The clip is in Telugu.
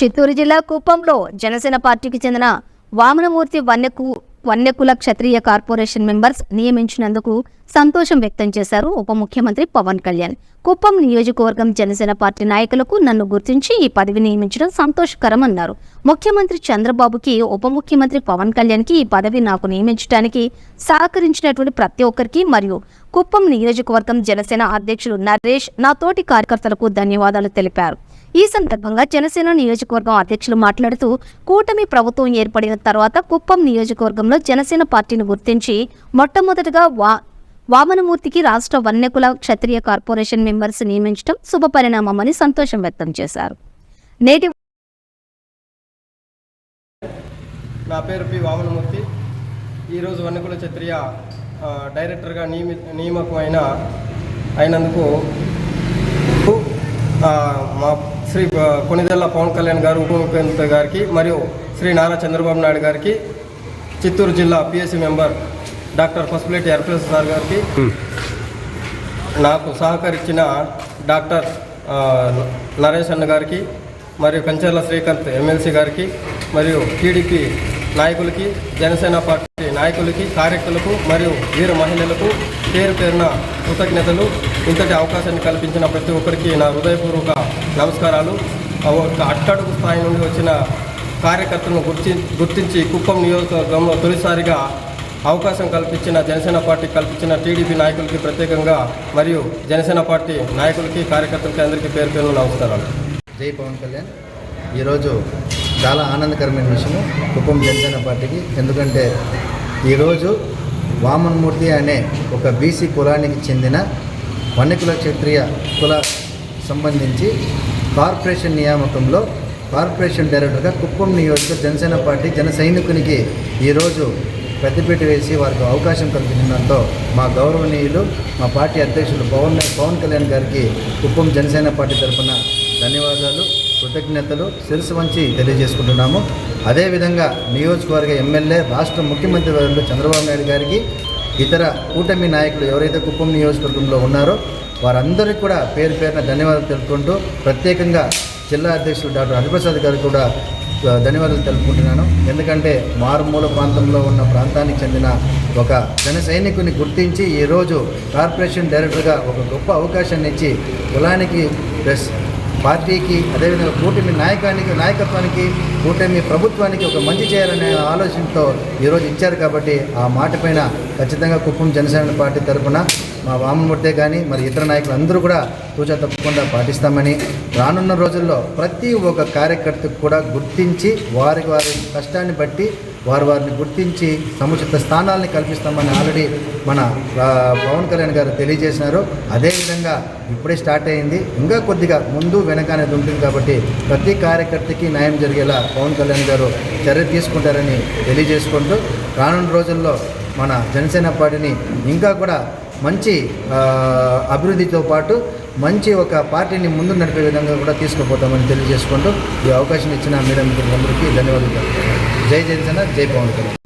చిత్తూరు జిల్లా కుప్పంలో జనసేన పార్టీకి చెందిన వామనమూర్తి వన్యకుల క్షత్రియ కార్పొరేషన్ మెంబర్స్ నియమించినందుకు సంతోషం వ్యక్తం చేశారు ఉప ముఖ్యమంత్రి పవన్ కళ్యాణ్. కుప్పం నియోజకవర్గం జనసేన పార్టీ నాయకులకు నన్ను గుర్తించి ఈ పదవి నియమించడం సంతోషకరమన్నారు. ముఖ్యమంత్రి చంద్రబాబుకి ఉప ముఖ్యమంత్రి పవన్ కళ్యాణ్కి ఈ పదవి నాకు నియమించడానికి సహకరించినటువంటి ప్రతి ఒక్కరికి మరియు కుప్పం నియోజకవర్గం జనసేన అధ్యక్షులు నరేష్, నా తోటి కార్యకర్తలకు ధన్యవాదాలు తెలిపారు. ఈ సందర్భంగా జనసేన నియోజకవర్గం అధ్యక్షులు మాట్లాడుతూ, కూటమి ప్రభుత్వం ఏర్పడిన తర్వాత కుప్పం నియోజకవర్గంలో జనసేన పార్టీని గుర్తించి మొట్టమొదటిగా వామనమూర్తికి రాష్ట్ర వన్యకుల క్షత్రియ కార్పొరేషన్ మెంబర్స్ నియమించడం శుభపరిణామమని సంతోషం వ్యక్తం చేశారు. నా పేరు పి వామనమూర్తి. ఈరోజు వన్యకుల క్షత్రియ డైరెక్టర్గా అయినందుకు మా శ్రీ కొనిదెల్ల పవన్ కళ్యాణ్ గారు, ఉప ముఖ్యమంత్రి గారికి మరియు శ్రీ నారా చంద్రబాబు నాయుడు గారికి, చిత్తూరు జిల్లా PSC member doctor Pasupuleti Arpesh sir గారికి, నాకు సహకరించిన డాక్టర్ నరేష్ అన్న గారికి మరియు కంచెర్ల శ్రీకాంత్ ఎమ్మెల్సీ గారికి మరియు టీడీపీ నాయకులకి, జనసేన పార్టీ నాయకులకి, కార్యకర్తలకు మరియు వీర మహిళలకు పేరు పేరున కృతజ్ఞతలు. ఇంతటి అవకాశాన్ని కల్పించిన ప్రతి ఒక్కరికి నా హృదయపూర్వక నమస్కారాలు. ఒక అట్టడుగు స్థాయి నుండి వచ్చిన కార్యకర్తలను గుర్తించి కుప్పం నియోజకవర్గంలో తొలిసారిగా అవకాశం కల్పించిన జనసేన పార్టీ కల్పించిన టీడీపీ నాయకులకి ప్రత్యేకంగా మరియు జనసేన పార్టీ నాయకులకి, కార్యకర్తలకి అందరికీ పేరు పేరున నమస్కారాలు. జై పవన్ కళ్యాణ్. ఈరోజు చాలా ఆనందకరమైన విషయము కుప్పం జనసేన పార్టీకి. ఎందుకంటే ఈరోజు వామనమూర్తి అనే ఒక బీసీ కులానికి చెందిన వన్యకుల క్షత్రియ కుల సంబంధించి కార్పొరేషన్ నియామకంలో కార్పొరేషన్ డైరెక్టర్గా కుప్పం నియోజక జనసేన పార్టీ జన సైనికునికి ఈరోజు పెద్దపీట వేసి వారికి అవకాశం కల్పించడంతో మా గౌరవనీయులు, మా పార్టీ అధ్యక్షులు పవన్ కళ్యాణ్ గారికి కుప్పం జనసేన పార్టీ తరఫున ధన్యవాదాలు, కృతజ్ఞతలు శిరస్సు వంచి తెలియజేసుకుంటున్నాము. అదేవిధంగా నియోజకవర్గ ఎమ్మెల్యే, రాష్ట్ర ముఖ్యమంత్రి వర్యులు చంద్రబాబు నాయుడు గారికి, ఇతర కూటమి నాయకులు ఎవరైతే కుప్పం నియోజకవర్గంలో ఉన్నారో వారందరికీ కూడా పేరు పేరున ధన్యవాదాలు తెలుపుకుంటూ, ప్రత్యేకంగా జిల్లా అధ్యక్షులు డాక్టర్ హరిప్రసాద్ గారికి కూడా ధన్యవాదాలు తెలుపుకుంటున్నాను. ఎందుకంటే మారుమూల ప్రాంతంలో ఉన్న ప్రాంతానికి చెందిన ఒక జన సైనికుని గుర్తించి ఈరోజు కార్పొరేషన్ డైరెక్టర్గా ఒక గొప్ప అవకాశాన్ని ఇచ్చి కులానికి ప్లస్ పార్టీకి, అదేవిధంగా కూటమి నాయకత్వానికి, కూటమి ప్రభుత్వానికి ఒక మంచి చేయాలనే ఆలోచనతో ఈరోజు ఇచ్చారు. కాబట్టి ఆ మాట పైన ఖచ్చితంగా కుప్పం జనసేన పార్టీ తరఫున మా వామనమూర్తే కానీ మరి ఇతర నాయకులు అందరూ కూడా తూచా తప్పకుండా పాటిస్తామని, రానున్న రోజుల్లో ప్రతి ఒక్క కార్యకర్తకు కూడా గుర్తించి వారి కష్టాన్ని బట్టి వారిని గుర్తించి సముచిత స్థానాలని కల్పిస్తామని ఆల్రెడీ మన పవన్ కళ్యాణ్ గారు తెలియజేసినారు. అదేవిధంగా ఇప్పుడే స్టార్ట్ అయింది, ఇంకా కొద్దిగా ముందు వెనక అనేది ఉంటుంది. కాబట్టి ప్రతి కార్యకర్తకి న్యాయం జరిగేలా పవన్ కళ్యాణ్ గారు చర్య తీసుకుంటారని తెలియజేసుకుంటూ, రానున్న రోజుల్లో మన జనసేన పార్టీని ఇంకా కూడా మంచి అభివృద్ధితో పాటు మంచి ఒక పార్టీని ముందు నడిపే విధంగా కూడా తీసుకుపోతామని తెలియజేసుకుంటూ ఈ అవకాశం ఇచ్చిన మీడియా మిత్రులందరికీ ధన్యవాదాలు. జై జనసేన, జై పవన్ కళ్యాణ్.